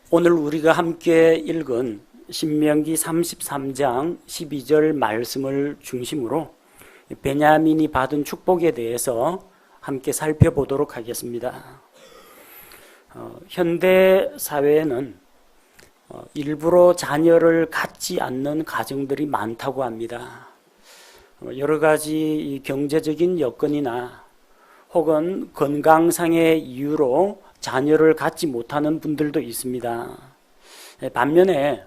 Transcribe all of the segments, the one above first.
오늘 우리가 함께 읽은 신명기 33장 12절 말씀을 중심으로 베냐민이 받은 축복에 대해서 함께 살펴보도록 하겠습니다. 현대 사회에는 일부러 자녀를 갖지 않는 가정들이 많다고 합니다. 여러 가지 경제적인 여건이나 혹은 건강상의 이유로 자녀를 갖지 못하는 분들도 있습니다. 반면에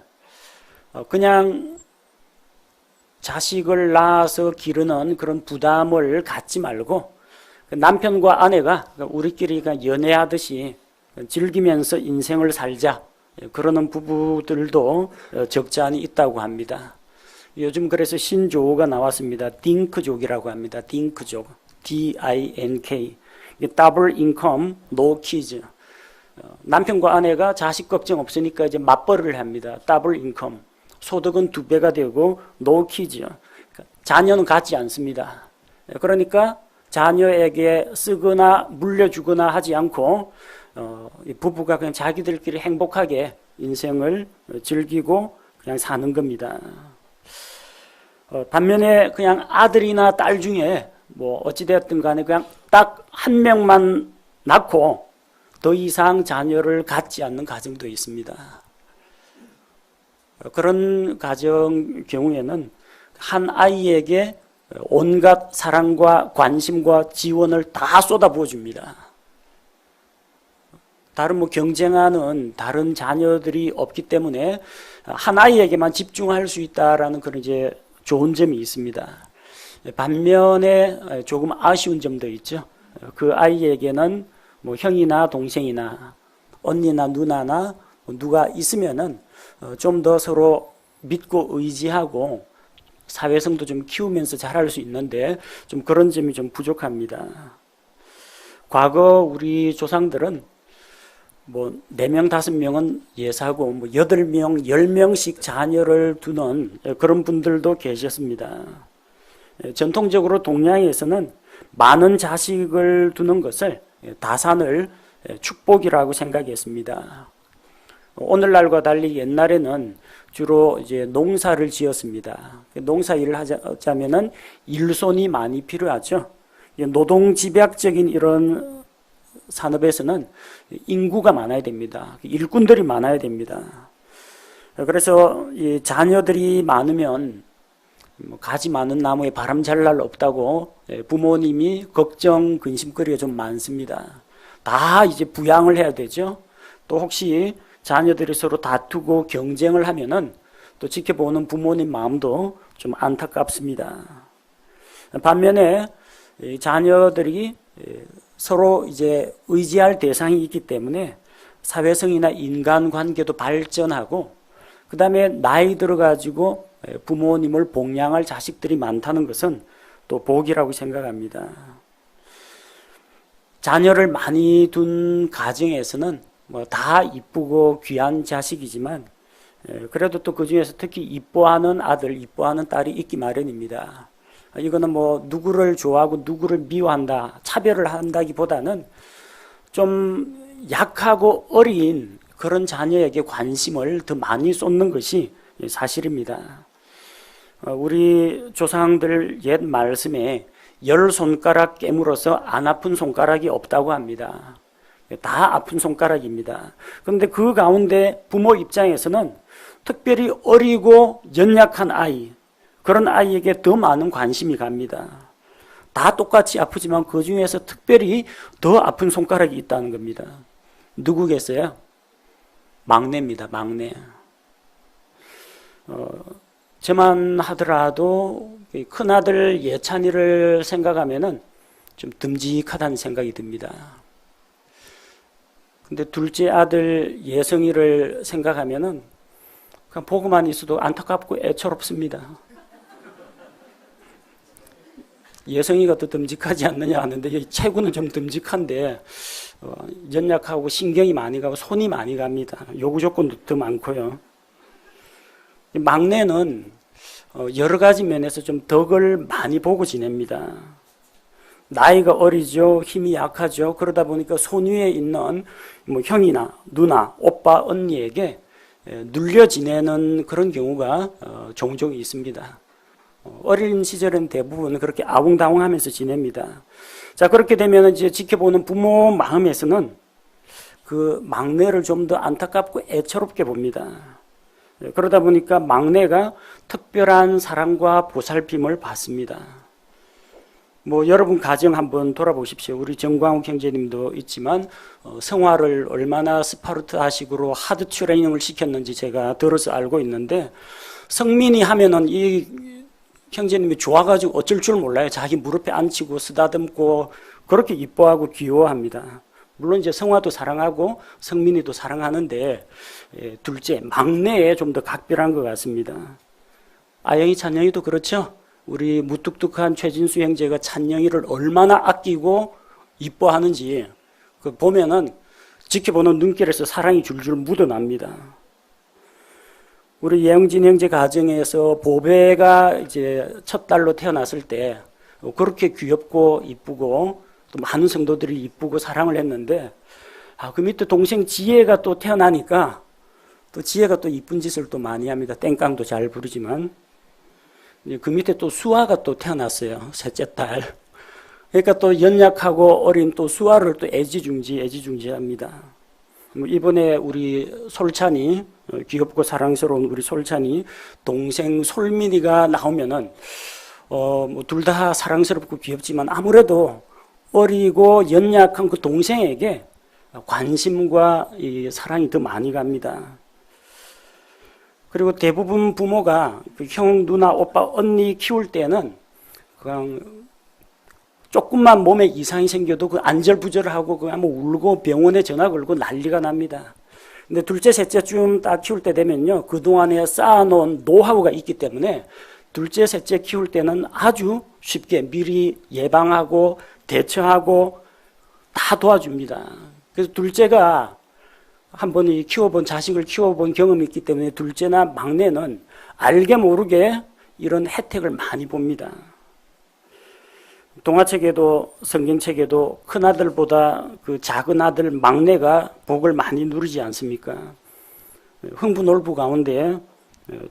그냥 자식을 낳아서 기르는 그런 부담을 갖지 말고 남편과 아내가 우리끼리 연애하듯이 즐기면서 인생을 살자 그러는 부부들도 적지 않이 있다고 합니다. 요즘 그래서 신조어가 나왔습니다. 딩크족이라고 합니다. 딩크족, D-I-N-K, 더블 인컴, 노 키즈. 남편과 아내가 자식 걱정 없으니까 이제 맞벌이를 합니다. 더블 인컴, 소득은 2배가 되고 노 키즈, 자녀는 갖지 않습니다. 그러니까 자녀에게 쓰거나 물려주거나 하지 않고 부부가 그냥 자기들끼리 행복하게 인생을 즐기고 그냥 사는 겁니다. 반면에 그냥 아들이나 딸 중에 뭐 어찌되었든 간에 그냥 딱 한 명만 낳고 더 이상 자녀를 갖지 않는 가정도 있습니다. 그런 가정 경우에는 한 아이에게 온갖 사랑과 관심과 지원을 다 쏟아부어 줍니다. 다른 경쟁하는 다른 자녀들이 없기 때문에 한 아이에게만 집중할 수 있다라는 그런 이제 좋은 점이 있습니다. 반면에 조금 아쉬운 점도 있죠. 그 아이에게는 형이나 동생이나 언니나 누나나 누가 있으면은 좀 더 서로 믿고 의지하고 사회성도 좀 키우면서 잘할 수 있는데 좀 그런 점이 좀 부족합니다. 과거 우리 조상들은 4명, 5명은 예사고 8명, 10명씩 자녀를 두는 그런 분들도 계셨습니다. 전통적으로 동양에서는 많은 자식을 두는 것을 다산을 축복이라고 생각했습니다. 오늘날과 달리 옛날에는 주로 이제 농사를 지었습니다. 농사 일을 하자면은 일손이 많이 필요하죠. 노동 집약적인 이런 산업에서는 인구가 많아야 됩니다. 일꾼들이 많아야 됩니다. 그래서 이 자녀들이 많으면 가지 많은 나무에 바람 잘 날 없다고 부모님이 걱정, 근심거리가 좀 많습니다. 다 이제 부양을 해야 되죠. 또 혹시 자녀들이 서로 다투고 경쟁을 하면은 또 지켜보는 부모님 마음도 좀 안타깝습니다. 반면에 자녀들이 서로 이제 의지할 대상이 있기 때문에 사회성이나 인간관계도 발전하고 그 다음에 나이 들어가지고 부모님을 복양할 자식들이 많다는 것은 또 복이라고 생각합니다. 자녀를 많이 둔 가정에서는 다 이쁘고 귀한 자식이지만 그래도 또 그 중에서 특히 이뻐하는 아들, 이뻐하는 딸이 있기 마련입니다. 이거는 누구를 좋아하고 누구를 미워한다, 차별을 한다기보다는 좀 약하고 어린 그런 자녀에게 관심을 더 많이 쏟는 것이 사실입니다. 우리 조상들 옛 말씀에 10손가락 깨물어서 안 아픈 손가락이 없다고 합니다. 다 아픈 손가락입니다. 그런데 그 가운데 부모 입장에서는 특별히 어리고 연약한 아이, 그런 아이에게 더 많은 관심이 갑니다. 다 똑같이 아프지만 그 중에서 특별히 더 아픈 손가락이 있다는 겁니다. 누구겠어요? 막내입니다. 막내. 저만 하더라도 큰아들 예찬이를 생각하면은 좀 듬직하다는 생각이 듭니다. 근데 둘째 아들 예성이를 생각하면은 그냥 보고만 있어도 안타깝고 애처롭습니다. 예성이가 더 듬직하지 않느냐 하는데 체구는 좀 듬직한데 연약하고 신경이 많이 가고 손이 많이 갑니다. 요구 조건도 더 많고요. 막내는 여러 가지 면에서 좀 덕을 많이 보고 지냅니다. 나이가 어리죠. 힘이 약하죠. 그러다 보니까 손 위에 있는 형이나 누나, 오빠 오빠, 언니에게 눌려 지내는 그런 경우가 종종 있습니다. 어린 시절은 대부분 그렇게 아웅다웅하면서 지냅니다. 자, 그렇게 되면 이제 지켜보는 부모 마음에서는 그 막내를 좀 더 안타깝고 애처롭게 봅니다. 그러다 보니까 막내가 특별한 사랑과 보살핌을 받습니다. 여러분 가정 한번 돌아보십시오. 우리 정광욱 형제님도 있지만 생활을 얼마나 스파르타식으로 하드 트레이닝을 시켰는지 제가 들어서 알고 있는데, 성민이 하면은 이 형제님이 좋아가지고 어쩔 줄 몰라요. 자기 무릎에 앉히고 쓰다듬고 그렇게 이뻐하고 귀여워합니다. 물론 이제 성화도 사랑하고 성민이도 사랑하는데, 둘째 막내에 좀 더 각별한 것 같습니다. 아영이, 찬영이도 그렇죠. 우리 무뚝뚝한 최진수 형제가 찬영이를 얼마나 아끼고 이뻐하는지 그 보면은 지켜보는 눈길에서 사랑이 줄줄 묻어납니다. 우리 예영진 형제 가정에서 보배가 이제 첫 딸로 태어났을 때 그렇게 귀엽고 이쁘고 또 많은 성도들이 이쁘고 사랑을 했는데, 그 밑에 동생 지혜가 또 태어나니까 또 지혜가 또 이쁜 짓을 또 많이 합니다. 땡깡도 잘 부르지만. 그 밑에 또 수아가 또 태어났어요. 셋째 딸. 그러니까 또 연약하고 어린 또 수아를 또 애지중지합니다. 이번에 우리 솔찬이, 귀엽고 사랑스러운 우리 솔찬이 동생 솔민이가 나오면은 둘 다 사랑스럽고 귀엽지만 아무래도 어리고 연약한 그 동생에게 관심과 이 사랑이 더 많이 갑니다. 그리고 대부분 부모가 그 형, 누나, 오빠, 언니 키울 때는 그냥 조금만 몸에 이상이 생겨도 그 안절부절하고 그냥 울고 병원에 전화 걸고 난리가 납니다. 근데 둘째, 셋째쯤 딱 키울 때 되면요, 그동안에 쌓아놓은 노하우가 있기 때문에 둘째, 셋째 키울 때는 아주 쉽게 미리 예방하고 대처하고 다 도와줍니다. 그래서 둘째가 한번 자식을 키워본 경험이 있기 때문에 둘째나 막내는 알게 모르게 이런 혜택을 많이 봅니다. 동화책에도 성경책에도 큰아들보다 그 작은 아들 막내가 복을 많이 누리지 않습니까? 흥부놀부 가운데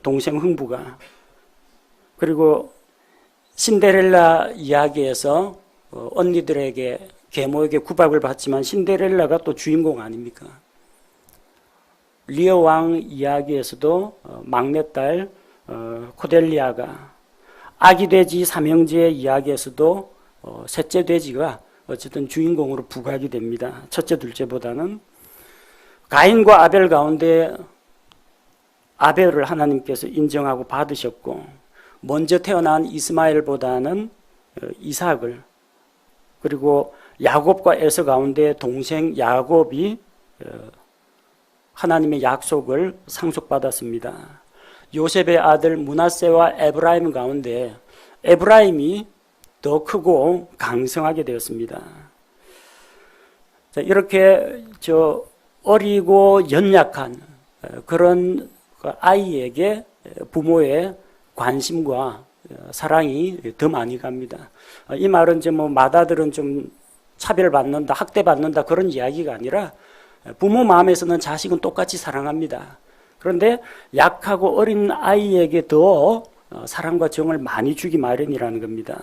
동생 흥부가, 그리고 신데렐라 이야기에서 언니들에게, 계모에게 구박을 받지만 신데렐라가 또 주인공 아닙니까? 리어 왕 이야기에서도 막내딸 코델리아가, 아기 돼지 삼형제 이야기에서도 셋째 돼지가 어쨌든 주인공으로 부각이 됩니다. 첫째, 둘째보다는. 가인과 아벨 가운데 아벨을 하나님께서 인정하고 받으셨고, 먼저 태어난 이스마엘보다는 이삭을, 그리고 야곱과 에서 가운데 동생 야곱이 하나님의 약속을 상속받았습니다. 요셉의 아들 므낫세와 에브라임 가운데 에브라임이 더 크고 강성하게 되었습니다. 자, 이렇게 어리고 연약한 그런 아이에게 부모의 관심과 사랑이 더 많이 갑니다. 이 말은 이제 맏아들은 좀 차별받는다, 학대받는다 그런 이야기가 아니라 부모 마음에서는 자식은 똑같이 사랑합니다. 그런데 약하고 어린 아이에게 더 사랑과 정을 많이 주기 마련이라는 겁니다.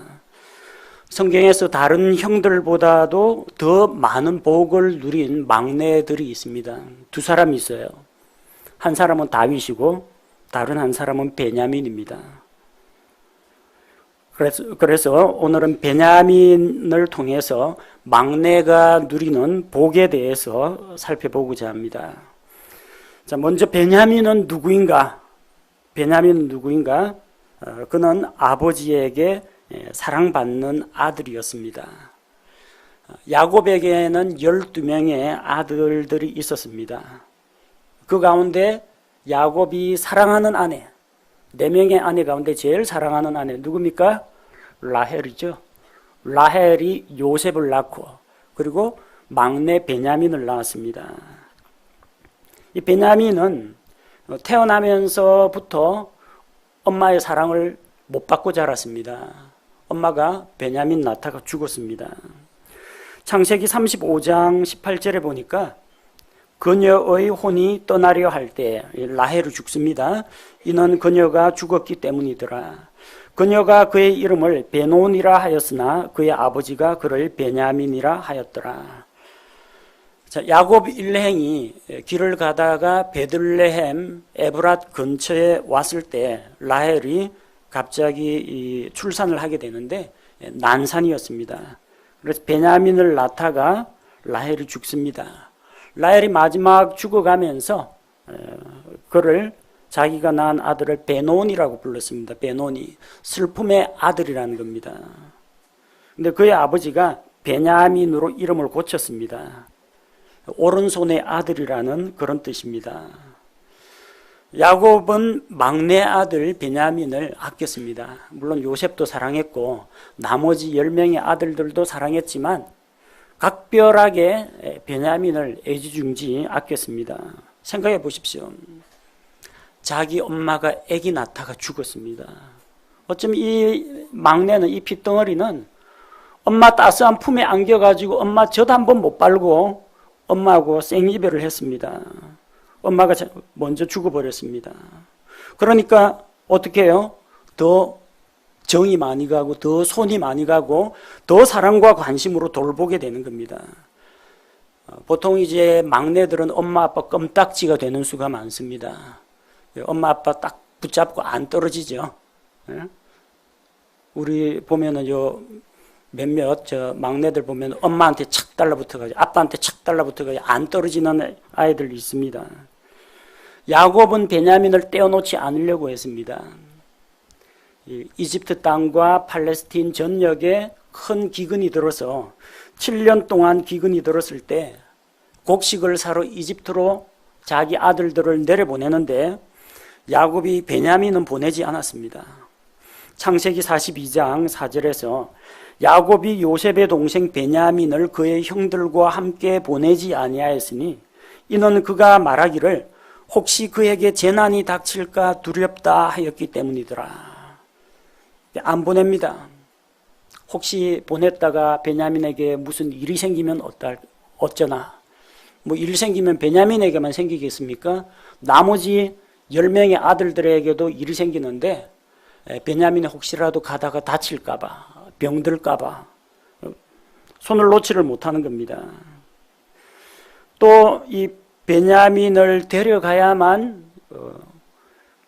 성경에서 다른 형들보다도 더 많은 복을 누린 막내들이 있습니다. 두 사람이 있어요. 한 사람은 다윗이고 다른 한 사람은 베냐민입니다. 그래서 오늘은 베냐민을 통해서 막내가 누리는 복에 대해서 살펴보고자 합니다. 자, 먼저 베냐민은 누구인가? 그는 아버지에게 사랑받는 아들이었습니다. 야곱에게는 12명의 아들들이 있었습니다. 그 가운데 야곱이 사랑하는 아내, 4명의 아내 가운데 제일 사랑하는 아내 누굽니까? 라헬이죠. 라헬이 요셉을 낳고 그리고 막내 베냐민을 낳았습니다. 이 베냐민은 태어나면서부터 엄마의 사랑을 못 받고 자랐습니다. 엄마가 베냐민 낳다가 죽었습니다. 창세기 35장 18절에 보니까 그녀의 혼이 떠나려 할 때 라헬이 죽습니다. 이는 그녀가 죽었기 때문이더라. 그녀가 그의 이름을 베논이라 하였으나 그의 아버지가 그를 베냐민이라 하였더라. 자, 야곱 일행이 길을 가다가 베들레헴 에브랏 근처에 왔을 때 라헬이 갑자기 출산을 하게 되는데 난산이었습니다. 그래서 베냐민을 낳다가 라헬이 죽습니다. 라헬이 마지막 죽어가면서 그를 자기가 낳은 아들을 베논이라고 불렀습니다. 베논이 슬픔의 아들이라는 겁니다. 근데 그의 아버지가 베냐민으로 이름을 고쳤습니다. 오른손의 아들이라는 그런 뜻입니다. 야곱은 막내 아들 베냐민을 아꼈습니다. 물론 요셉도 사랑했고 나머지 10명의 아들들도 사랑했지만 각별하게 베냐민을 애지중지 아꼈습니다. 생각해 보십시오. 자기 엄마가 아기 낳다가 죽었습니다. 어쩜 이 막내는, 이 핏덩어리는 엄마 따스한 품에 안겨가지고 엄마 젖 한 번 못 빨고 엄마하고 생이별을 했습니다. 엄마가 먼저 죽어버렸습니다. 그러니까 어떻게 해요? 더 정이 많이 가고 더 손이 많이 가고 더 사랑과 관심으로 돌보게 되는 겁니다. 보통 이제 막내들은 엄마 아빠 껌딱지가 되는 수가 많습니다. 엄마 아빠 딱 붙잡고 안 떨어지죠. 우리 보면은 요 몇몇 저 막내들 보면 엄마한테 착 달라붙어가지고 아빠한테 착 달라붙어가지고 안 떨어지는 아이들 있습니다. 야곱은 베냐민을 떼어놓지 않으려고 했습니다. 이집트 땅과 팔레스틴 전역에 큰 기근이 들어서 7년 동안 기근이 들었을 때 곡식을 사러 이집트로 자기 아들들을 내려보내는데 야곱이 베냐민은 보내지 않았습니다. 창세기 42장 4절에서 야곱이 요셉의 동생 베냐민을 그의 형들과 함께 보내지 아니하였으니 이는 그가 말하기를 혹시 그에게 재난이 닥칠까 두렵다 하였기 때문이더라. 안 보냅니다. 혹시 보냈다가 베냐민에게 무슨 일이 생기면 어쩌나. 뭐 일 생기면 베냐민에게만 생기겠습니까? 나머지 10명의 아들들에게도 일이 생기는데 베냐민이 혹시라도 가다가 다칠까봐, 병들까봐 손을 놓지를 못하는 겁니다. 또 이 베냐민을 데려가야만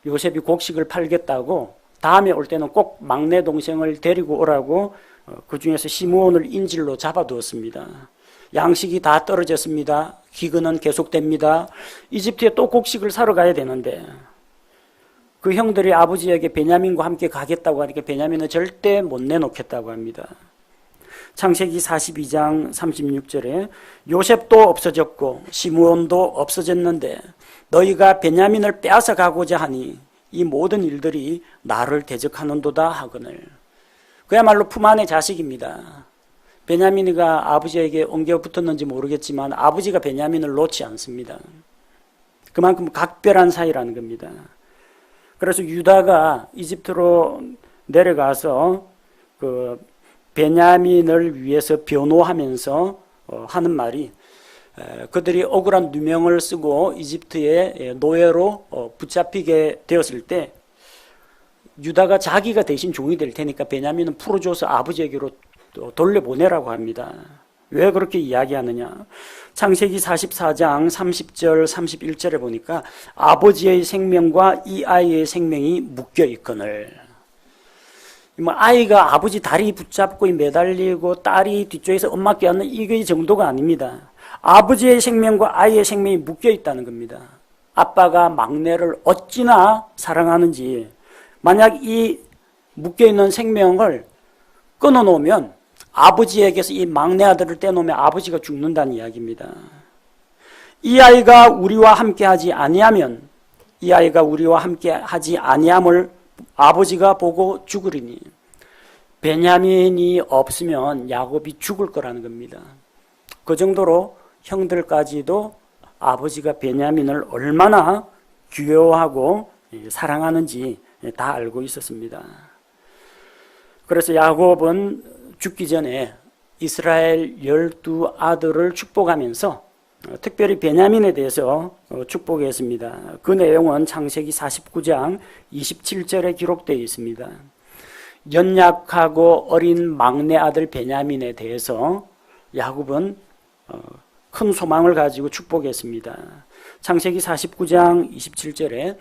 요셉이 곡식을 팔겠다고 다음에 올 때는 꼭 막내 동생을 데리고 오라고 그 중에서 시므온을 인질로 잡아두었습니다. 양식이 다 떨어졌습니다. 기근은 계속됩니다. 이집트에 또 곡식을 사러 가야 되는데 그 형들이 아버지에게 베냐민과 함께 가겠다고 하니까 베냐민은 절대 못 내놓겠다고 합니다. 창세기 42장 36절에 요셉도 없어졌고 시므온도 없어졌는데 너희가 베냐민을 빼앗아 가고자 하니 이 모든 일들이 나를 대적하는도다 하거늘. 그야말로 품 안의 자식입니다. 베냐민이가 아버지에게 엉겨 붙었는지 모르겠지만 아버지가 베냐민을 놓지 않습니다. 그만큼 각별한 사이라는 겁니다. 그래서 유다가 이집트로 내려가서 그 베냐민을 위해서 변호하면서 하는 말이 그들이 억울한 누명을 쓰고 이집트의 노예로 붙잡히게 되었을 때 유다가 자기가 대신 종이 될 테니까 베냐민은 풀어줘서 아버지에게로 돌려보내라고 합니다. 왜 그렇게 이야기하느냐? 창세기 44장 30절 31절에 보니까 아버지의 생명과 이 아이의 생명이 묶여 있거늘. 아이가 아버지 다리 붙잡고 매달리고 딸이 뒤쪽에서 엄마 껴안는 이게 정도가 아닙니다. 아버지의 생명과 아이의 생명이 묶여 있다는 겁니다. 아빠가 막내를 어찌나 사랑하는지 만약 이 묶여 있는 생명을 끊어놓으면 아버지에게서 이 막내 아들을 떼놓으면 아버지가 죽는다는 이야기입니다. 이 아이가 우리와 함께하지 아니하면 이 아이가 우리와 함께하지 아니함을 아버지가 보고 죽으리니 베냐민이 없으면 야곱이 죽을 거라는 겁니다. 그 정도로 형들까지도 아버지가 베냐민을 얼마나 귀여워하고 사랑하는지 다 알고 있었습니다. 그래서 야곱은 죽기 전에 이스라엘 12 아들을 축복하면서 특별히 베냐민에 대해서 축복했습니다. 그 내용은 창세기 49장 27절에 기록되어 있습니다. 연약하고 어린 막내 아들 베냐민에 대해서 야곱은 큰 소망을 가지고 축복했습니다. 창세기 49장 27절에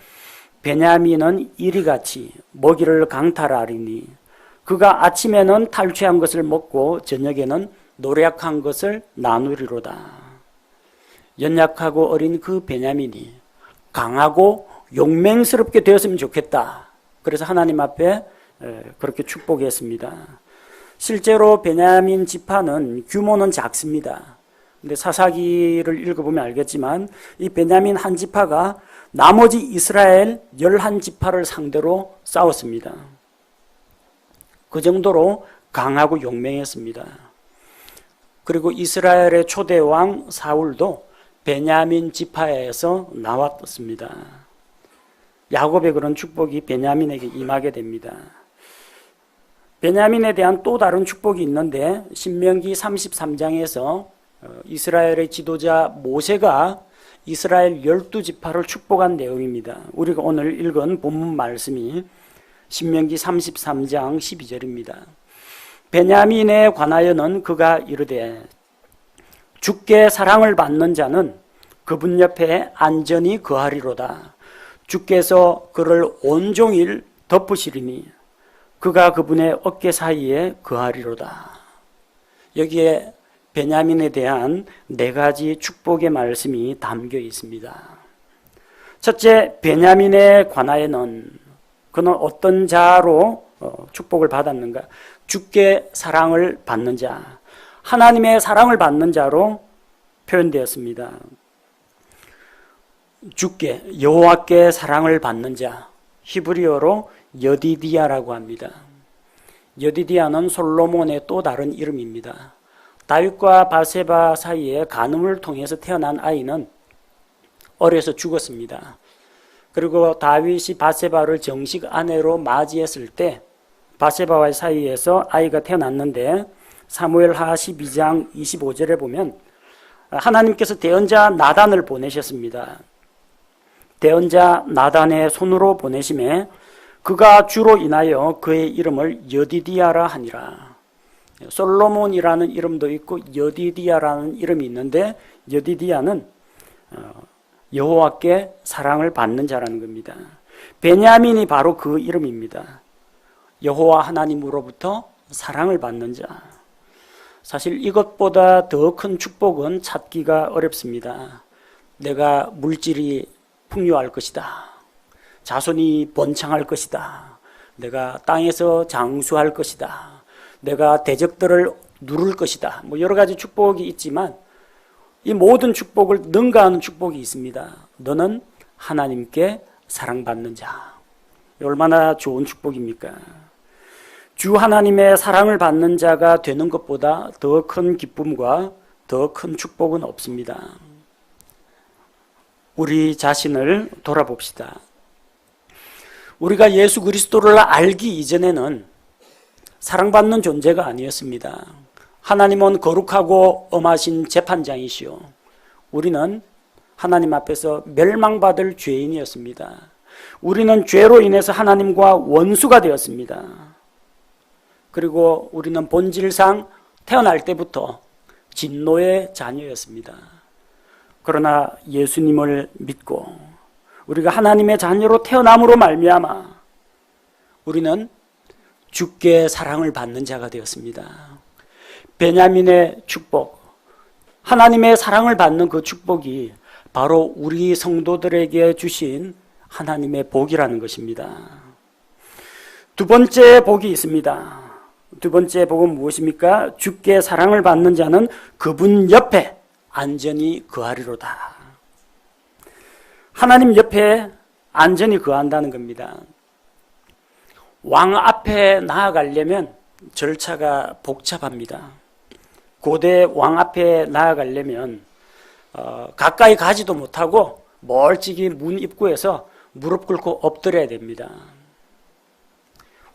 베냐민은 이리같이 먹이를 강탈하리니 그가 아침에는 탈취한 것을 먹고 저녁에는 노략한 것을 나누리로다. 연약하고 어린 그 베냐민이 강하고 용맹스럽게 되었으면 좋겠다. 그래서 하나님 앞에 그렇게 축복했습니다. 실제로 베냐민 지파는 규모는 작습니다. 근데 사사기를 읽어보면 알겠지만 이 베냐민 한 지파가 나머지 이스라엘 11지파를 상대로 싸웠습니다. 그 정도로 강하고 용맹했습니다. 그리고 이스라엘의 초대 왕 사울도 베냐민 지파에서 나왔습니다. 야곱의 그런 축복이 베냐민에게 임하게 됩니다. 베냐민에 대한 또 다른 축복이 있는데 신명기 33장에서 이스라엘의 지도자 모세가 이스라엘 12지파를 축복한 내용입니다. 우리가 오늘 읽은 본문 말씀이 신명기 33장 12절입니다. 베냐민에 관하여는 그가 이르되 주께 사랑을 받는 자는 그분 옆에 안전히 거하리로다. 주께서 그를 온종일 덮으시리니 그가 그분의 어깨 사이에 거하리로다. 여기에 베냐민에 대한 4가지 축복의 말씀이 담겨 있습니다. 첫째, 베냐민에 관하여는 그는 어떤 자로 축복을 받았는가? 주께 사랑을 받는 자, 하나님의 사랑을 받는 자로 표현되었습니다. 주께, 여호와께 사랑을 받는 자, 히브리어로 여디디아라고 합니다. 여디디아는 솔로몬의 또 다른 이름입니다. 다윗과 바세바 사이에 간음을 통해서 태어난 아이는 어려서 죽었습니다. 그리고 다윗이 바세바를 정식 아내로 맞이했을 때 바세바와의 사이에서 아이가 태어났는데 사무엘하 12장 25절에 보면 하나님께서 대언자 나단을 보내셨습니다. 대언자 나단의 손으로 보내심에 그가 주로 인하여 그의 이름을 여디디아라 하니라. 솔로몬이라는 이름도 있고 여디디아라는 이름이 있는데 여디디아는 여호와께 사랑을 받는 자라는 겁니다. 베냐민이 바로 그 이름입니다. 여호와 하나님으로부터 사랑을 받는 자. 사실 이것보다 더 큰 축복은 찾기가 어렵습니다. 내가 물질이 풍요할 것이다. 자손이 번창할 것이다. 내가 땅에서 장수할 것이다. 내가 대적들을 누를 것이다. 여러 가지 축복이 있지만 이 모든 축복을 능가하는 축복이 있습니다. 너는 하나님께 사랑받는 자. 얼마나 좋은 축복입니까? 주 하나님의 사랑을 받는 자가 되는 것보다 더 큰 기쁨과 더 큰 축복은 없습니다. 우리 자신을 돌아봅시다. 우리가 예수 그리스도를 알기 이전에는 사랑받는 존재가 아니었습니다. 하나님은 거룩하고 엄하신 재판장이시오. 우리는 하나님 앞에서 멸망받을 죄인이었습니다. 우리는 죄로 인해서 하나님과 원수가 되었습니다. 그리고 우리는 본질상 태어날 때부터 진노의 자녀였습니다. 그러나 예수님을 믿고 우리가 하나님의 자녀로 태어남으로 말미암아 우리는 주께 사랑을 받는 자가 되었습니다. 베냐민의 축복, 하나님의 사랑을 받는 그 축복이 바로 우리 성도들에게 주신 하나님의 복이라는 것입니다. 두 번째 복이 있습니다. 두 번째 복은 무엇입니까? 주께 사랑을 받는 자는 그분 옆에 안전히 거하리로다. 하나님 옆에 안전히 거한다는 겁니다. 왕 앞에 나아가려면 절차가 복잡합니다. 고대 왕 앞에 나아가려면 가까이 가지도 못하고 멀찍이 문 입구에서 무릎 꿇고 엎드려야 됩니다.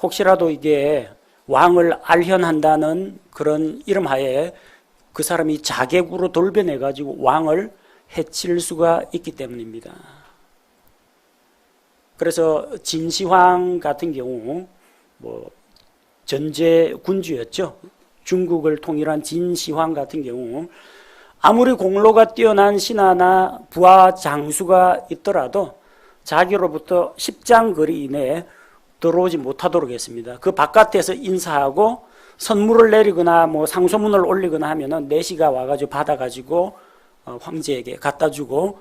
혹시라도 이게 왕을 알현한다는 그런 이름하에 그 사람이 자객으로 돌변해 가지고 왕을 해칠 수가 있기 때문입니다. 그래서 진시황 같은 경우 전제 군주였죠. 중국을 통일한 진시황 같은 경우 아무리 공로가 뛰어난 신하나 부하 장수가 있더라도 자기로부터 10장 거리 이내에 들어오지 못하도록 했습니다. 그 바깥에서 인사하고 선물을 내리거나 상소문을 올리거나 하면은 내시가 와가지고 받아가지고 황제에게 갖다 주고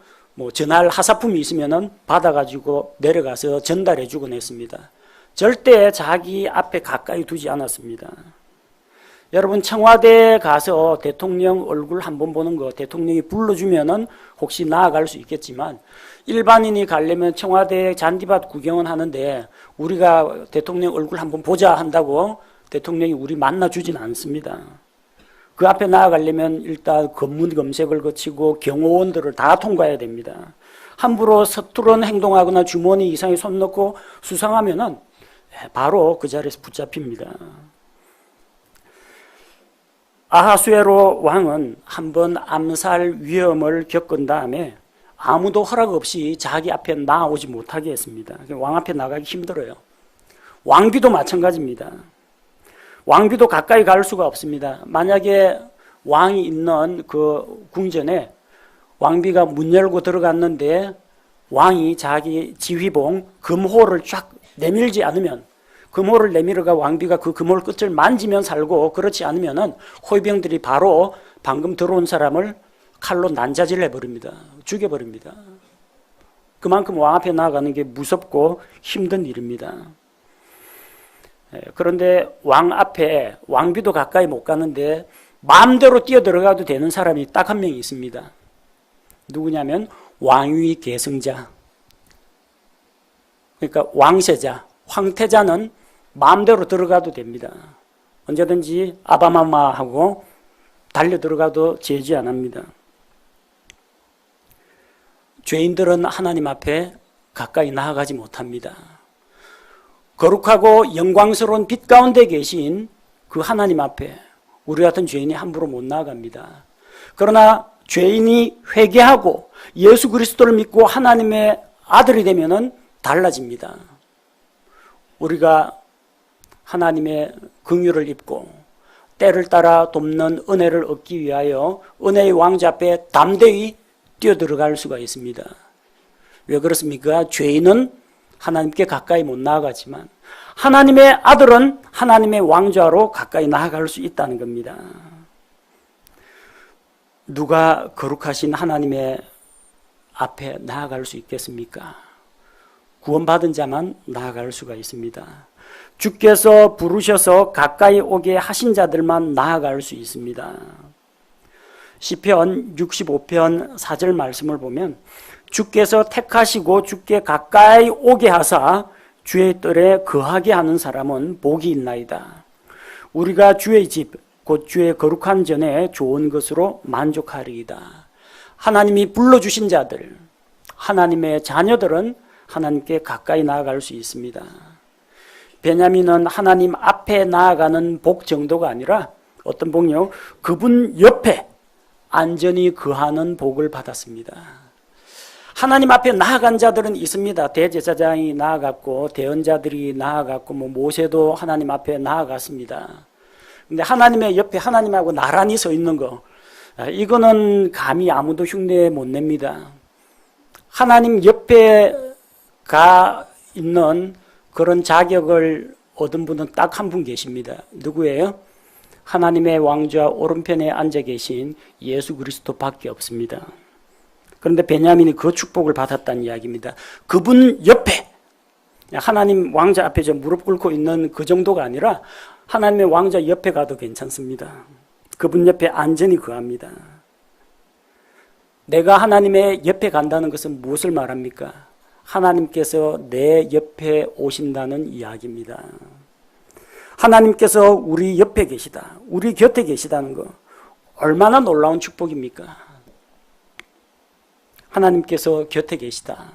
전할 하사품이 있으면은 받아가지고 내려가서 전달해 주곤 했습니다. 절대 자기 앞에 가까이 두지 않았습니다. 여러분 청와대에 가서 대통령 얼굴 한번 보는 거 대통령이 불러주면은 혹시 나아갈 수 있겠지만 일반인이 가려면 청와대 잔디밭 구경은 하는데 우리가 대통령 얼굴 한번 보자 한다고 대통령이 우리 만나주진 않습니다. 그 앞에 나아가려면 일단 검문 검색을 거치고 경호원들을 다 통과해야 됩니다. 함부로 서투른 행동하거나 주머니 이상에 손 넣고 수상하면은 바로 그 자리에서 붙잡힙니다. 아하수에로 왕은 한번 암살 위험을 겪은 다음에 아무도 허락 없이 자기 앞에 나오지 못하게 했습니다. 왕 앞에 나가기 힘들어요. 왕비도 마찬가지입니다. 왕비도 가까이 갈 수가 없습니다. 만약에 왕이 있는 그 궁전에 왕비가 문 열고 들어갔는데 왕이 자기 지휘봉 금호를 쫙 내밀지 않으면 금호를 내밀어가 왕비가 그 금호 끝을 만지면 살고 그렇지 않으면은 호위병들이 바로 방금 들어온 사람을 칼로 난자질 해버립니다. 죽여버립니다. 그만큼 왕 앞에 나아가는 게 무섭고 힘든 일입니다. 그런데 왕 앞에 왕비도 가까이 못 가는데 마음대로 뛰어들어가도 되는 사람이 딱 한 명 있습니다. 누구냐면 왕위 계승자. 그러니까 왕세자, 황태자는 마음대로 들어가도 됩니다. 언제든지 아바마마하고 달려 들어가도 제지 안 합니다. 죄인들은 하나님 앞에 가까이 나아가지 못합니다. 거룩하고 영광스러운 빛 가운데 계신 그 하나님 앞에 우리 같은 죄인이 함부로 못 나아갑니다. 그러나 죄인이 회개하고 예수 그리스도를 믿고 하나님의 아들이 되면은 달라집니다. 우리가 하나님의 긍휼을 입고 때를 따라 돕는 은혜를 얻기 위하여 은혜의 왕자 앞에 담대히 뛰어들어갈 수가 있습니다. 왜 그렇습니까? 죄인은 하나님께 가까이 못 나아가지만 하나님의 아들은 하나님의 왕좌로 가까이 나아갈 수 있다는 겁니다. 누가 거룩하신 하나님의 앞에 나아갈 수 있겠습니까? 구원받은 자만 나아갈 수가 있습니다. 주께서 부르셔서 가까이 오게 하신 자들만 나아갈 수 있습니다. 시편 65편 4절 말씀을 보면 주께서 택하시고 주께 가까이 오게 하사 주의 뜰에 거하게 하는 사람은 복이 있나이다. 우리가 주의 집 곧 주의 거룩한 전에 좋은 것으로 만족하리이다. 하나님이 불러주신 자들, 하나님의 자녀들은 하나님께 가까이 나아갈 수 있습니다. 베냐민은 하나님 앞에 나아가는 복 정도가 아니라 어떤 복이요? 그분 옆에 안전히 거하는 복을 받았습니다. 하나님 앞에 나아간 자들은 있습니다. 대제사장이 나아갔고 대언자들이 나아갔고 모세도 하나님 앞에 나아갔습니다. 근데 하나님의 옆에 하나님하고 나란히 서 있는 거, 이거는 감히 아무도 흉내 못 냅니다. 하나님 옆에 가 있는 그런 자격을 얻은 분은 딱 한 분 계십니다. 누구예요? 하나님의 왕좌 오른편에 앉아 계신 예수 그리스도밖에 없습니다. 그런데 베냐민이 그 축복을 받았다는 이야기입니다. 그분 옆에, 하나님 왕자 앞에 저 무릎 꿇고 있는 그 정도가 아니라 하나님의 왕자 옆에 가도 괜찮습니다. 그분 옆에 안전히 거합니다. 내가 하나님의 옆에 간다는 것은 무엇을 말합니까? 하나님께서 내 옆에 오신다는 이야기입니다. 하나님께서 우리 옆에 계시다, 우리 곁에 계시다는 거 얼마나 놀라운 축복입니까? 하나님께서 곁에 계시다.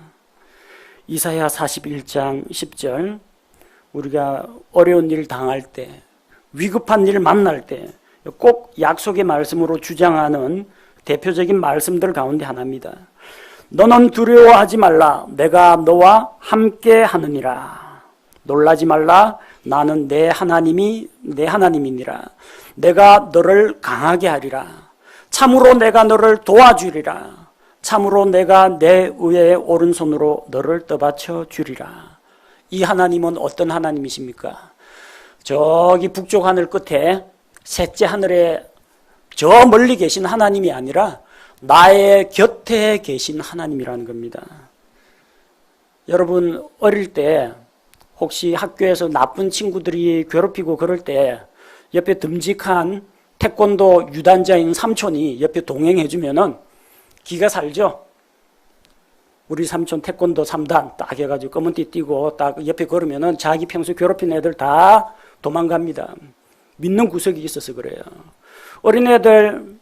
이사야 41장 10절, 우리가 어려운 일 당할 때, 위급한 일 만날 때 꼭 약속의 말씀으로 주장하는 대표적인 말씀들 가운데 하나입니다. 너는 두려워하지 말라. 내가 너와 함께 하느니라. 놀라지 말라. 나는 내 하나님이니라. 내가 너를 강하게 하리라. 참으로 내가 너를 도와주리라. 참으로 내가 내 의의 오른손으로 너를 떠받쳐 주리라. 이 하나님은 어떤 하나님이십니까? 저기 북쪽 하늘 끝에 셋째 하늘에 저 멀리 계신 하나님이 아니라 나의 곁에 계신 하나님이라는 겁니다. 여러분 어릴 때 혹시 학교에서 나쁜 친구들이 괴롭히고 그럴 때 옆에 듬직한 태권도 유단자인 삼촌이 옆에 동행해주면은 기가 살죠? 우리 삼촌 태권도 3단 딱 해가지고 검은띠 띠고 딱 옆에 걸으면은 자기 평소 괴롭힌 애들 다 도망갑니다. 믿는 구석이 있어서 그래요. 어린애들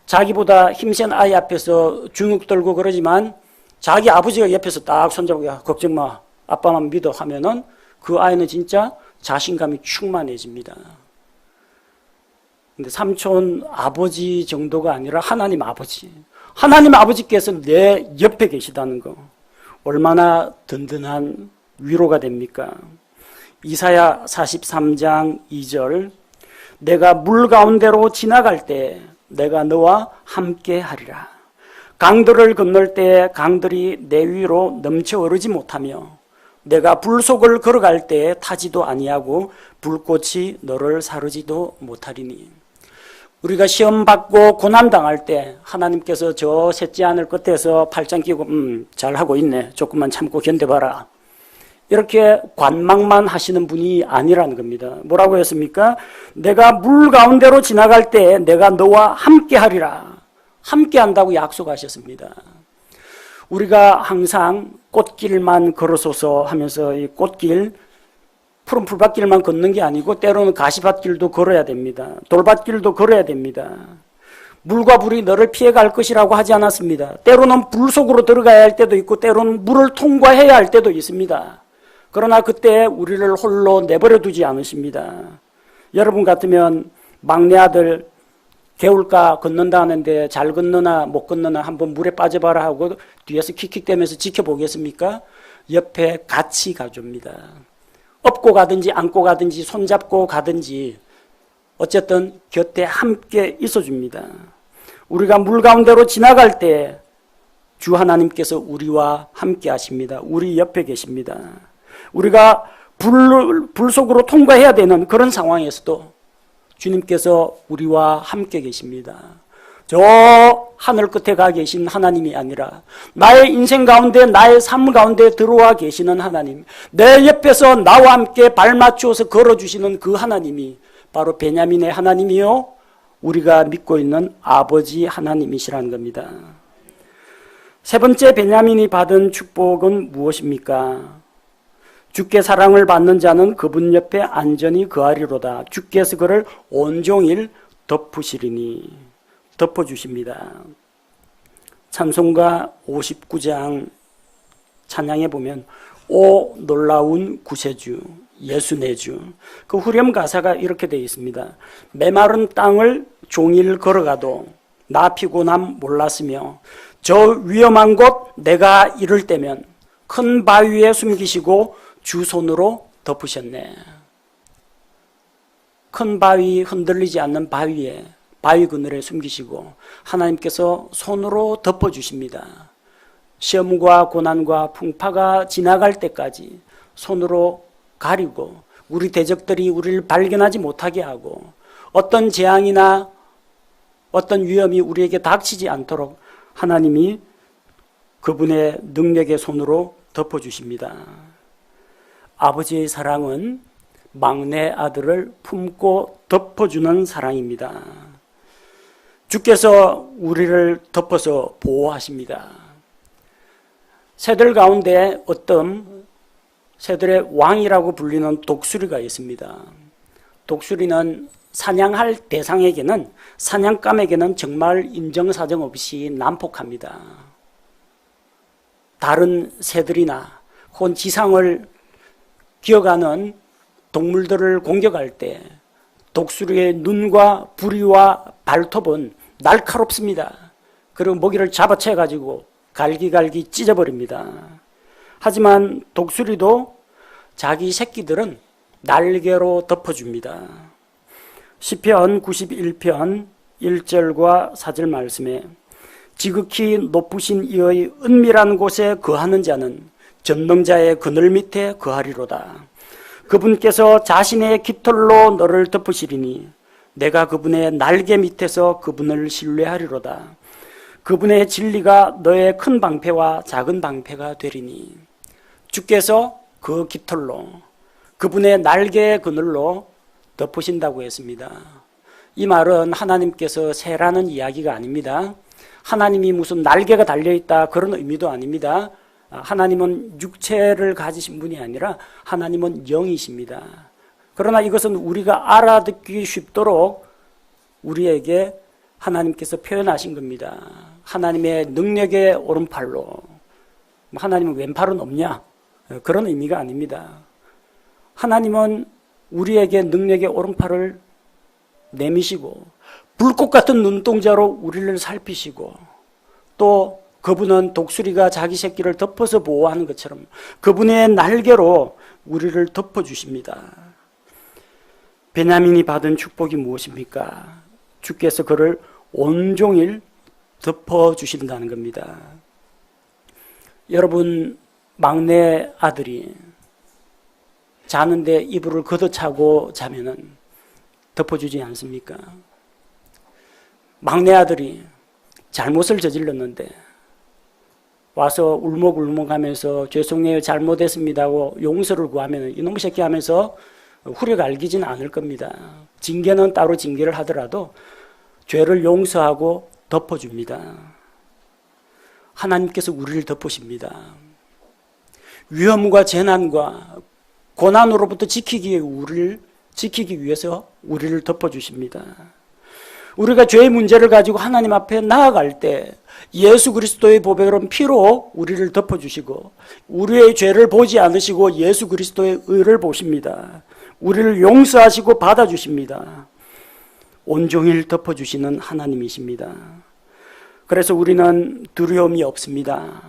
자기보다 힘센 아이 앞에서 주눅 들고 그러지만 자기 아버지가 옆에서 딱 손잡고 야, 걱정 마. 아빠만 믿어 하면은 그 아이는 진짜 자신감이 충만해집니다. 근데 삼촌 아버지 정도가 아니라 하나님 아버지. 하나님 아버지께서 내 옆에 계시다는 거. 얼마나 든든한 위로가 됩니까? 이사야 43장 2절 내가 물 가운데로 지나갈 때 내가 너와 함께 하리라. 강들을 건널 때 강들이 내 위로 넘쳐 오르지 못하며 내가 불 속을 걸어갈 때 타지도 아니하고 불꽃이 너를 사르지도 못하리니. 우리가 시험 받고 고난 당할 때 하나님께서 저 셋째 하늘 끝에서 팔짱 끼고 잘하고 있네. 조금만 참고 견뎌봐라. 이렇게 관망만 하시는 분이 아니라는 겁니다. 뭐라고 했습니까? 내가 물 가운데로 지나갈 때 내가 너와 함께 하리라. 함께 한다고 약속하셨습니다. 우리가 항상 꽃길만 걸어서서 하면서 이 꽃길, 푸른 풀밭길만 걷는 게 아니고 때로는 가시밭길도 걸어야 됩니다. 돌밭길도 걸어야 됩니다. 물과 불이 너를 피해갈 것이라고 하지 않았습니다. 때로는 불 속으로 들어가야 할 때도 있고 때로는 물을 통과해야 할 때도 있습니다. 그러나 그때 우리를 홀로 내버려 두지 않으십니다. 여러분 같으면 막내 아들 개울가 건넌다 하는데 잘 건너나 못 건너나 한번 물에 빠져봐라 하고 뒤에서 킥킥대면서 지켜보겠습니까? 옆에 같이 가줍니다. 업고 가든지 안고 가든지 손잡고 가든지 어쨌든 곁에 함께 있어줍니다. 우리가 물 가운데로 지나갈 때 주 하나님께서 우리와 함께 하십니다. 우리 옆에 계십니다. 우리가 불 속으로 통과해야 되는 그런 상황에서도 주님께서 우리와 함께 계십니다. 저 하늘 끝에 가 계신 하나님이 아니라 나의 인생 가운데 나의 삶 가운데 들어와 계시는 하나님, 내 옆에서 나와 함께 발 맞추어서 걸어주시는 그 하나님이 바로 베냐민의 하나님이요 우리가 믿고 있는 아버지 하나님이시라는 겁니다. 세 번째 베냐민이 받은 축복은 무엇입니까? 주께 사랑을 받는 자는 그분 옆에 안전히 거하리로다. 주께서 그를 온종일 덮으시리니. 덮어주십니다. 찬송가 59장 찬양에 보면 오 놀라운 구세주 예수 내 주, 그 후렴 가사가 이렇게 되어 있습니다. 메마른 땅을 종일 걸어가도 나 피곤함 몰랐으며 저 위험한 곳 내가 이를 때면 큰 바위에 숨기시고 주 손으로 덮으셨네. 큰 바위, 흔들리지 않는 바위에 바위 그늘에 숨기시고 하나님께서 손으로 덮어주십니다. 시험과 고난과 풍파가 지나갈 때까지 손으로 가리고 우리 대적들이 우리를 발견하지 못하게 하고 어떤 재앙이나 어떤 위험이 우리에게 닥치지 않도록 하나님이 그분의 능력의 손으로 덮어주십니다. 아버지의 사랑은 막내 아들을 품고 덮어주는 사랑입니다. 주께서 우리를 덮어서 보호하십니다. 새들 가운데 어떤 새들의 왕이라고 불리는 독수리가 있습니다. 독수리는 사냥할 대상에게는, 사냥감에게는 정말 인정사정 없이 난폭합니다. 다른 새들이나 혹은 지상을 기어가는 동물들을 공격할 때 독수리의 눈과 부리와 발톱은 날카롭습니다. 그리고 먹이를 잡아채 가지고 갈기갈기 찢어버립니다. 하지만 독수리도 자기 새끼들은 날개로 덮어줍니다. 시편 91편 1절과 4절 말씀에 지극히 높으신 이의 은밀한 곳에 거하는 자는 전능자의 그늘 밑에 거하리로다. 그분께서 자신의 깃털로 너를 덮으시리니 내가 그분의 날개 밑에서 그분을 신뢰하리로다. 그분의 진리가 너의 큰 방패와 작은 방패가 되리니 주께서 그 깃털로 그분의 날개의 그늘로 덮으신다고 했습니다. 이 말은 하나님께서 새라는 이야기가 아닙니다. 하나님이 무슨 날개가 달려있다 그런 의미도 아닙니다. 하나님은 육체를 가지신 분이 아니라 하나님은 영이십니다. 그러나 이것은 우리가 알아듣기 쉽도록 우리에게 하나님께서 표현하신 겁니다. 하나님의 능력의 오른팔로. 하나님은 왼팔은 없냐? 그런 의미가 아닙니다. 하나님은 우리에게 능력의 오른팔을 내미시고 불꽃 같은 눈동자로 우리를 살피시고 또 그분은 독수리가 자기 새끼를 덮어서 보호하는 것처럼 그분의 날개로 우리를 덮어주십니다. 베냐민이 받은 축복이 무엇입니까? 주께서 그를 온종일 덮어주신다는 겁니다. 여러분, 막내 아들이 자는데 이불을 걷어차고 자면은 덮어주지 않습니까? 막내 아들이 잘못을 저질렀는데 와서 울먹울먹하면서 죄송해요 잘못했습니다 하고 용서를 구하면 이놈의 새끼 하면서 후려 갈기진 않을 겁니다. 징계는 따로 징계를 하더라도 죄를 용서하고 덮어줍니다. 하나님께서 우리를 덮으십니다. 위험과 재난과 고난으로부터 지키기 위해서 우리를 덮어주십니다. 우리가 죄의 문제를 가지고 하나님 앞에 나아갈 때 예수 그리스도의 보배로운 피로 우리를 덮어주시고 우리의 죄를 보지 않으시고 예수 그리스도의 의를 보십니다. 우리를 용서하시고 받아주십니다. 온종일 덮어주시는 하나님이십니다. 그래서 우리는 두려움이 없습니다.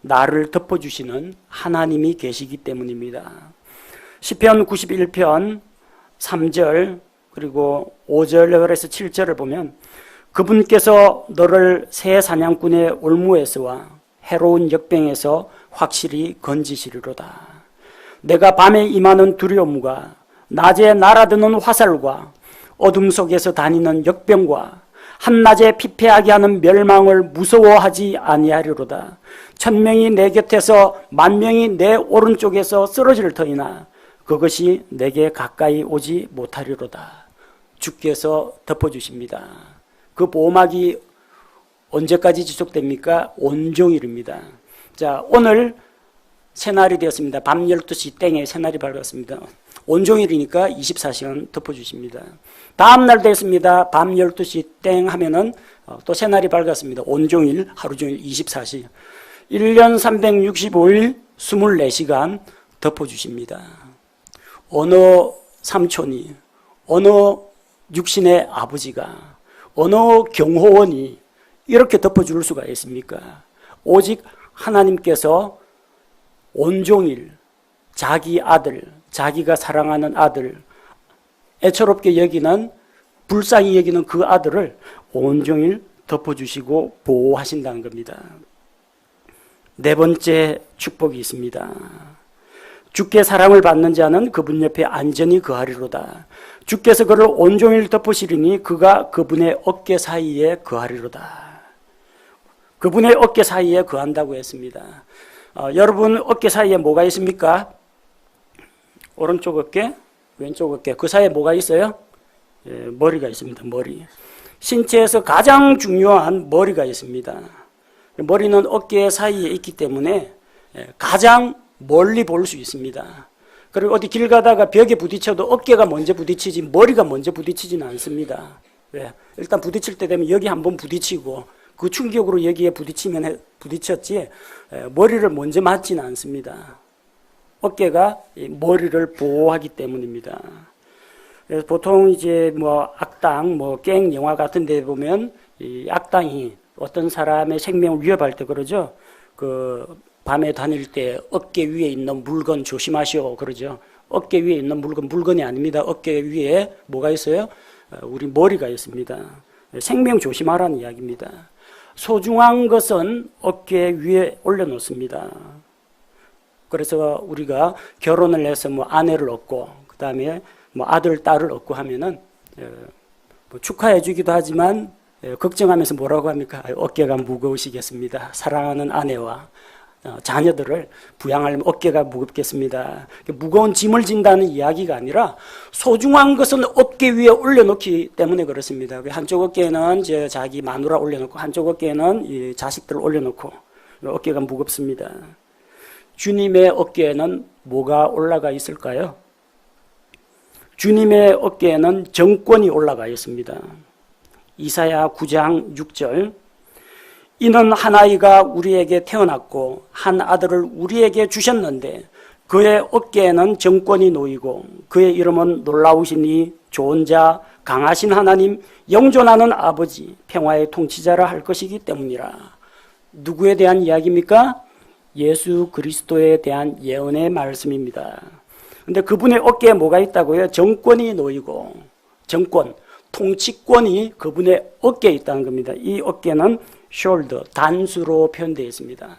나를 덮어주시는 하나님이 계시기 때문입니다. 시편 91편 3절 그리고 5절에서 7절을 보면 그분께서 너를 새 사냥꾼의 올무에서와 해로운 역병에서 확실히 건지시리로다. 내가 밤에 임하는 두려움과 낮에 날아드는 화살과 어둠 속에서 다니는 역병과 한낮에 피폐하게 하는 멸망을 무서워하지 아니하리로다. 1000명이 내 곁에서 10,000명이 내 오른쪽에서 쓰러질 터이나 그것이 내게 가까이 오지 못하리로다. 주께서 덮어주십니다. 그 보호막이 언제까지 지속됩니까? 온종일입니다. 자, 오늘 새날이 되었습니다. 밤 12시 땡에 새날이 밝았습니다. 온종일이니까 24시간 덮어주십니다. 다음날 됐습니다. 밤 12시 땡 하면은 또 새날이 밝았습니다. 온종일, 하루종일 24시. 1년 365일 24시간 덮어주십니다. 어느 삼촌이, 어느 육신의 아버지가, 어느 경호원이 이렇게 덮어줄 수가 있습니까? 오직 하나님께서 온종일 자기 아들, 자기가 사랑하는 아들, 애처롭게 여기는, 불쌍히 여기는 그 아들을 온종일 덮어주시고 보호하신다는 겁니다. 네 번째 축복이 있습니다. 주께 사랑을 받는 자는 그분 옆에 안전히 거하리로다. 주께서 그를 온종일 덮으시리니 그가 그분의 어깨 사이에 거하리로다. 그분의 어깨 사이에 거한다고 했습니다. 여러분 어깨 사이에 뭐가 있습니까? 오른쪽 어깨, 왼쪽 어깨. 그 사이에 뭐가 있어요? 머리가 있습니다. 머리. 신체에서 가장 중요한 머리가 있습니다. 머리는 어깨 사이에 있기 때문에 가장 멀리 볼 수 있습니다. 그리고 어디 길 가다가 벽에 부딪혀도 어깨가 먼저 부딪히지 머리가 먼저 부딪히지는 않습니다. 왜? 일단 부딪힐 때 되면 여기 한번 부딪히고 그 충격으로 여기에 부딪혔지 머리를 먼저 맞지는 않습니다. 어깨가 머리를 보호하기 때문입니다. 그래서 보통 이제 뭐 악당, 뭐 갱 영화 같은 데 보면 이 악당이 어떤 사람의 생명을 위협할 때 그러죠. 그 밤에 다닐 때 어깨 위에 있는 물건 조심하시오 그러죠. 어깨 위에 있는 물건이 아닙니다. 어깨 위에 뭐가 있어요? 우리 머리가 있습니다. 생명 조심하라는 이야기입니다. 소중한 것은 어깨 위에 올려놓습니다. 그래서 우리가 결혼을 해서 뭐 아내를 얻고 그 다음에 뭐 아들, 딸을 얻고 하면은 뭐 축하해 주기도 하지만 걱정하면서 뭐라고 합니까? 어깨가 무거우시겠습니다. 사랑하는 아내와 자녀들을 부양하려면 어깨가 무겁겠습니다. 무거운 짐을 진다는 이야기가 아니라 소중한 것은 어깨 위에 올려놓기 때문에 그렇습니다. 한쪽 어깨에는 이제 자기 마누라 올려놓고 한쪽 어깨에는 이 자식들을 올려놓고 어깨가 무겁습니다. 주님의 어깨에는 뭐가 올라가 있을까요? 주님의 어깨에는 정권이 올라가 있습니다. 이사야 9장 6절 이는 한 아이가 우리에게 태어났고 한 아들을 우리에게 주셨는데 그의 어깨에는 정권이 놓이고 그의 이름은 놀라우시니 좋은 자 강하신 하나님 영존하는 아버지 평화의 통치자라 할 것이기 때문이라. 누구에 대한 이야기입니까? 예수 그리스도에 대한 예언의 말씀입니다. 근데 그분의 어깨에 뭐가 있다고요? 정권이 놓이고 정권, 통치권이 그분의 어깨에 있다는 겁니다. 이 어깨는 shoulder, 단수로 표현되어 있습니다.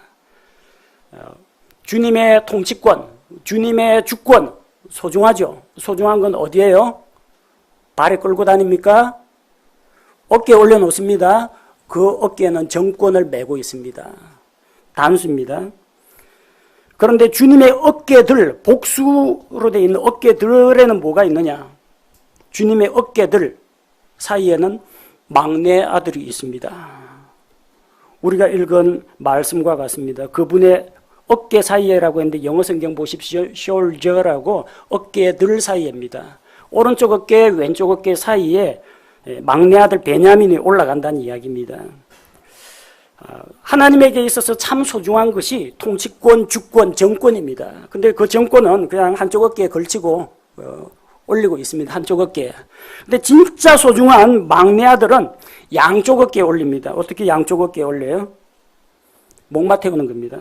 주님의 통치권, 주님의 주권 소중하죠. 소중한 건 어디예요? 발에 끌고 다닙니까? 어깨에 올려놓습니다. 그 어깨에는 정권을 메고 있습니다. 단수입니다. 그런데 주님의 어깨들, 복수로 되어 있는 어깨들에는 뭐가 있느냐? 주님의 어깨들 사이에는 막내 아들이 있습니다. 우리가 읽은 말씀과 같습니다. 그분의 어깨 사이에라고 했는데 영어 성경 보십시오. shoulder라고 어깨들 사이입니다. 오른쪽 어깨, 왼쪽 어깨 사이에 막내 아들 베냐민이 올라간다는 이야기입니다. 하나님에게 있어서 참 소중한 것이 통치권, 주권, 정권입니다. 근데 그 정권은 그냥 한쪽 어깨에 걸치고 올리고 있습니다. 한쪽 어깨에. 근데 진짜 소중한 막내 아들은 양쪽 어깨에 올립니다. 어떻게 양쪽 어깨에 올려요? 목마 태우는 겁니다.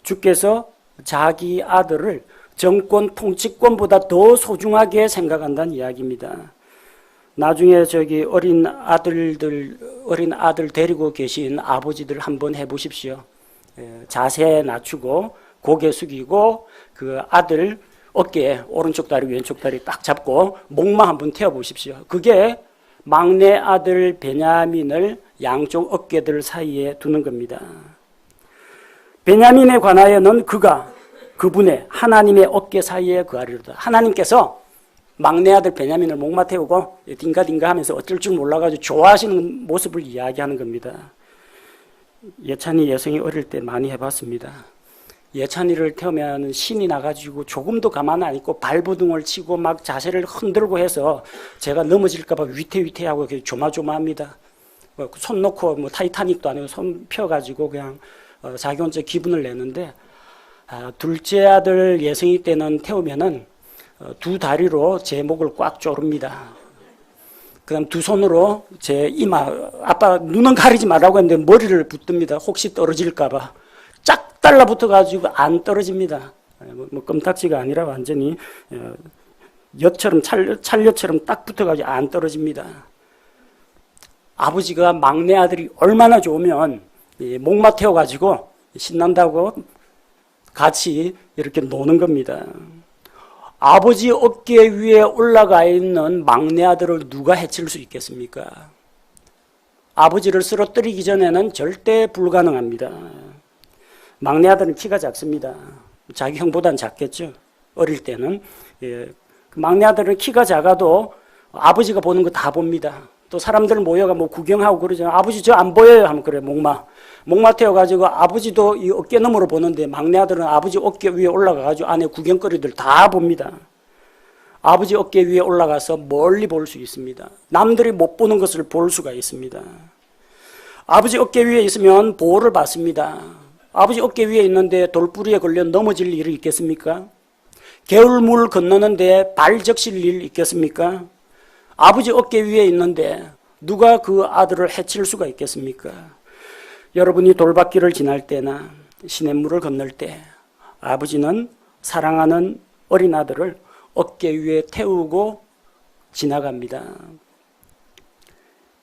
주께서 자기 아들을 정권, 통치권보다 더 소중하게 생각한다는 이야기입니다. 나중에 저기 어린 아들 데리고 계신 아버지들 한번 해보십시오. 자세 낮추고 고개 숙이고 그 아들 어깨에 오른쪽 다리 왼쪽 다리 딱 잡고 목마 한번 태워보십시오. 그게 막내 아들 베냐민을 양쪽 어깨들 사이에 두는 겁니다. 베냐민에 관하여는 그분의 하나님의 어깨 사이에 거하리로다. 하나님께서 막내 아들 베냐민을 목마 태우고 딩가딩가 하면서 어쩔 줄 몰라가지고 좋아하시는 모습을 이야기하는 겁니다. 예찬이 여성이 어릴 때 많이 해봤습니다. 예찬이를 태우면 신이 나가지고 조금도 가만 안 있고 발버둥을 치고 막 자세를 흔들고 해서 제가 넘어질까봐 위태위태하고 조마조마합니다. 손 놓고 뭐 타이타닉도 아니고 손 펴가지고 그냥 자기 혼자 기분을 내는데 둘째 아들 예성이 때는 태우면은 두 다리로 제 목을 꽉 조릅니다. 그다음 두 손으로 제 이마, 아빠 눈은 가리지 말라고 했는데 머리를 붙듭니다. 혹시 떨어질까봐. 쫙 달라붙어가지고 안 떨어집니다. 뭐 껌딱지가 아니라 완전히 엿처럼 찰엿처럼 딱 붙어가지고 안 떨어집니다. 아버지가 막내 아들이 얼마나 좋으면 목마 태워가지고 신난다고 같이 이렇게 노는 겁니다. 아버지 어깨 위에 올라가 있는 막내 아들을 누가 해칠 수 있겠습니까? 아버지를 쓰러뜨리기 전에는 절대 불가능합니다. 막내 아들은 키가 작습니다. 자기 형보다는 작겠죠. 어릴 때는. 막내 아들은 키가 작아도 아버지가 보는 거 다 봅니다. 또 사람들 모여가 뭐 구경하고 그러잖아요. 아버지 저 안 보여요 하면 그래. 목마 태워가지고 아버지도 이 어깨 너머로 보는데 막내 아들은 아버지 어깨 위에 올라가가지고 안에 구경거리들 다 봅니다. 아버지 어깨 위에 올라가서 멀리 볼 수 있습니다. 남들이 못 보는 것을 볼 수가 있습니다. 아버지 어깨 위에 있으면 보호를 받습니다. 아버지 어깨 위에 있는데 돌부리에 걸려 넘어질 일이 있겠습니까? 개울물 건너는데 발 적실 일 있겠습니까? 아버지 어깨 위에 있는데 누가 그 아들을 해칠 수가 있겠습니까? 여러분이 돌밭길을 지날 때나 시냇물을 건널 때 아버지는 사랑하는 어린 아들을 어깨 위에 태우고 지나갑니다.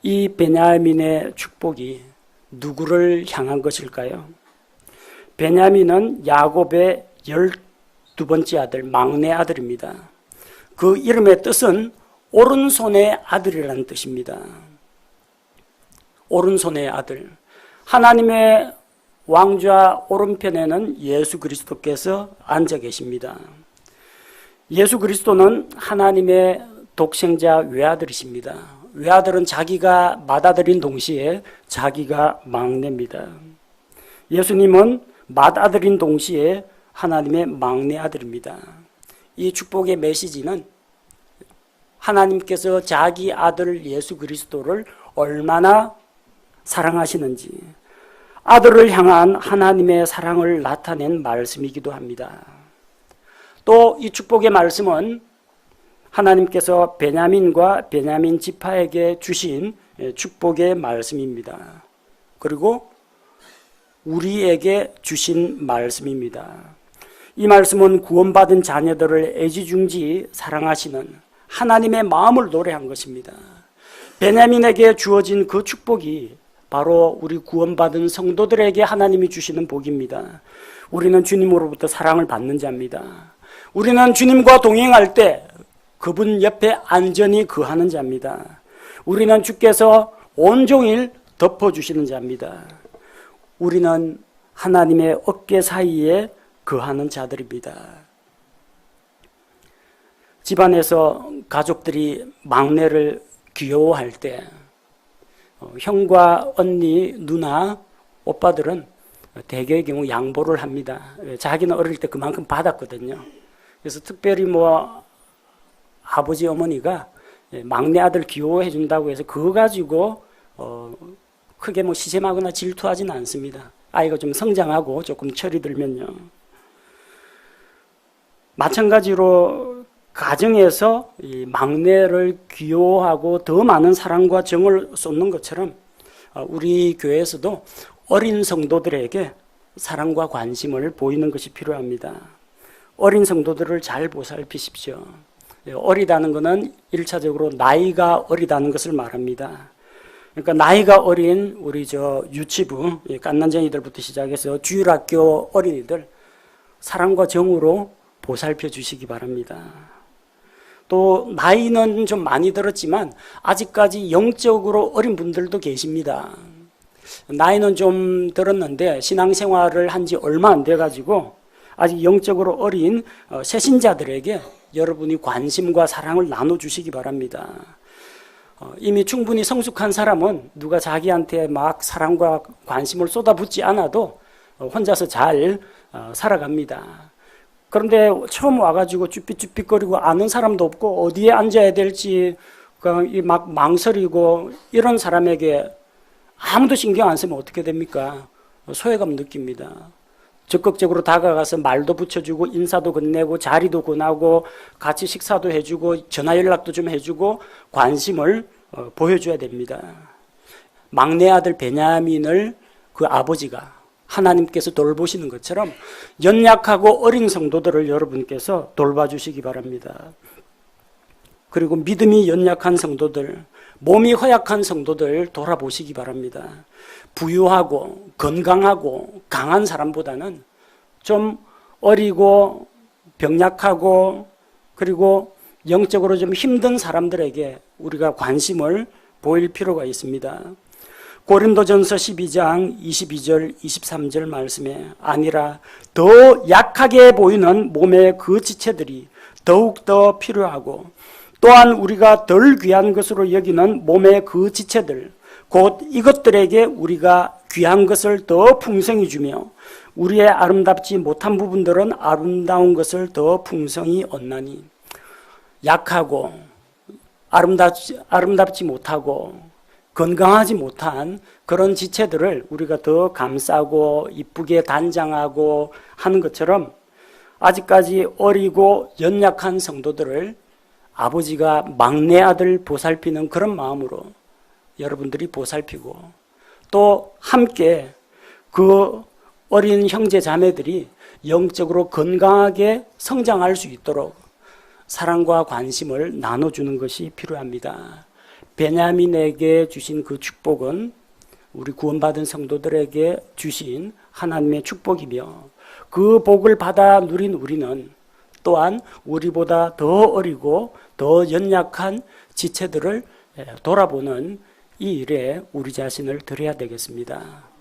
이 베냐민의 축복이 누구를 향한 것일까요? 베냐민은 야곱의 12번째 아들, 막내 아들입니다. 그 이름의 뜻은 오른손의 아들이라는 뜻입니다. 오른손의 아들. 하나님의 왕좌 오른편에는 예수 그리스도께서 앉아 계십니다. 예수 그리스도는 하나님의 독생자 외아들이십니다. 외아들은 자기가 맏아들인 동시에 자기가 막내입니다. 예수님은 맏아들인 동시에 하나님의 막내 아들입니다. 이 축복의 메시지는 하나님께서 자기 아들 예수 그리스도를 얼마나 사랑하시는지 아들을 향한 하나님의 사랑을 나타낸 말씀이기도 합니다. 또 이 축복의 말씀은 하나님께서 베냐민과 베냐민 지파에게 주신 축복의 말씀입니다. 그리고 우리에게 주신 말씀입니다. 이 말씀은 구원받은 자녀들을 애지중지 사랑하시는 하나님의 마음을 노래한 것입니다. 베냐민에게 주어진 그 축복이 바로 우리 구원받은 성도들에게 하나님이 주시는 복입니다. 우리는 주님으로부터 사랑을 받는 자입니다. 우리는 주님과 동행할 때 그분 옆에 안전히 거하는 자입니다. 우리는 주께서 온종일 덮어주시는 자입니다. 우리는 하나님의 어깨 사이에 거하는 자들입니다. 집안에서 가족들이 막내를 귀여워할 때 형과 언니, 누나, 오빠들은 대개의 경우 양보를 합니다. 자기는 어릴 때 그만큼 받았거든요. 그래서 특별히 아버지, 어머니가 막내 아들 귀여워해 준다고 해서 그거 가지고 크게 시샘하거나 질투하지는 않습니다. 아이가 좀 성장하고 조금 철이 들면요. 마찬가지로 가정에서 이 막내를 귀여워하고 더 많은 사랑과 정을 쏟는 것처럼 우리 교회에서도 어린 성도들에게 사랑과 관심을 보이는 것이 필요합니다. 어린 성도들을 잘 보살피십시오. 어리다는 것은 1차적으로 나이가 어리다는 것을 말합니다. 그러니까 나이가 어린 우리 유치부, 갓난쟁이들부터 시작해서 주일학교 어린이들 사랑과 정으로 보살펴 주시기 바랍니다. 또 나이는 좀 많이 들었지만 아직까지 영적으로 어린 분들도 계십니다. 나이는 좀 들었는데 신앙생활을 한 지 얼마 안 돼가지고 아직 영적으로 어린 새신자들에게 여러분이 관심과 사랑을 나눠주시기 바랍니다. 이미 충분히 성숙한 사람은 누가 자기한테 막 사랑과 관심을 쏟아붓지 않아도 혼자서 잘 살아갑니다. 그런데 처음 와가지고 쭈삣쭈삣거리고 아는 사람도 없고 어디에 앉아야 될지 막 망설이고 이런 사람에게 아무도 신경 안 쓰면 어떻게 됩니까? 소외감 느낍니다. 적극적으로 다가가서 말도 붙여주고 인사도 건네고 자리도 권하고 같이 식사도 해주고 전화 연락도 좀 해주고 관심을 보여줘야 됩니다. 막내 아들 베냐민을 그 아버지가 하나님께서 돌보시는 것처럼 연약하고 어린 성도들을 여러분께서 돌봐주시기 바랍니다. 그리고 믿음이 연약한 성도들, 몸이 허약한 성도들 돌아보시기 바랍니다. 부유하고 건강하고 강한 사람보다는 좀 어리고 병약하고 그리고 영적으로 좀 힘든 사람들에게 우리가 관심을 보일 필요가 있습니다. 고린도전서 12장 22절 23절 말씀에 아니라 더 약하게 보이는 몸의 그 지체들이 더욱더 필요하고 또한 우리가 덜 귀한 것으로 여기는 몸의 그 지체들 곧 이것들에게 우리가 귀한 것을 더 풍성히 주며 우리의 아름답지 못한 부분들은 아름다운 것을 더 풍성히 얻나니 약하고 아름답지 못하고 건강하지 못한 그런 지체들을 우리가 더 감싸고 이쁘게 단장하고 하는 것처럼 아직까지 어리고 연약한 성도들을 아버지가 막내 아들 보살피는 그런 마음으로 여러분들이 보살피고, 또 함께 그 어린 형제 자매들이 영적으로 건강하게 성장할 수 있도록 사랑과 관심을 나눠주는 것이 필요합니다. 베냐민에게 주신 그 축복은 우리 구원받은 성도들에게 주신 하나님의 축복이며, 그 복을 받아 누린 우리는 또한 우리보다 더 어리고 더 연약한 지체들을 돌아보는 이 일에 우리 자신을 드려야 되겠습니다.